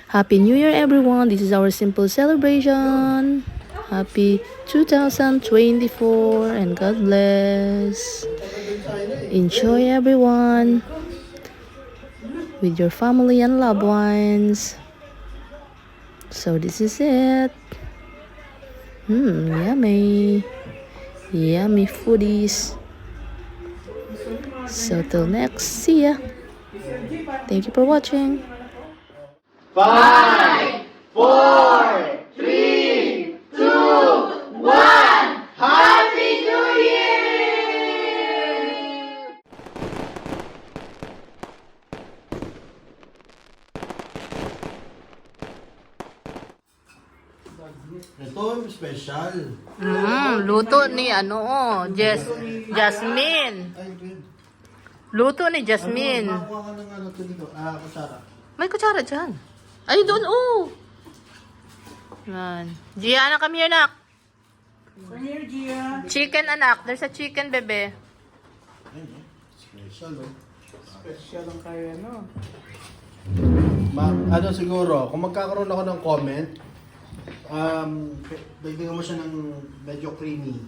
Happy New Year, everyone. This is our simple celebration. Happy 2024 and God bless. Enjoy, everyone, with your family and loved ones. So this is it. Yummy. Yummy foodies. So till next, see ya. Thank you for watching. 5, 4, 3, 2, 1. Happy New Year! Ito, special. Luto ni Jasmine. Ay, red. Luto ni Jasmine. Makuha ka ng ano to dito. Kutsara. May kutsara dyan. Ay, doon, oh. Yan. Gia, anak, come here, anak. Come here, Gia. Chicken, anak. There's a chicken, bebe. Ayun, special, oh. Special ang kaya, no? Ano siguro, kung magkakaroon ako ng comment, dagdagan mo siya ng medyo creamy.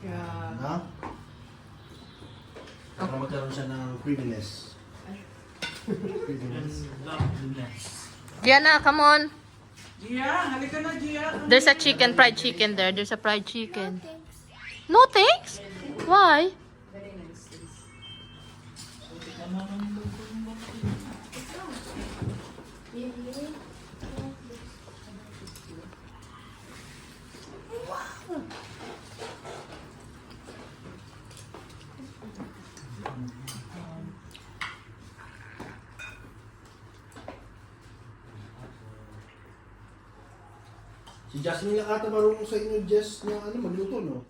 Yeah. Ha? Para magkaroon siya ng creaminess. Creaminess. Gia, anak, come on. Gia, halika na, Gia. There's a chicken, fried chicken there. There's a fried chicken. No thanks? Why? Si Jasmine lang ata marunong sa inyo, Jess, na magluto, no?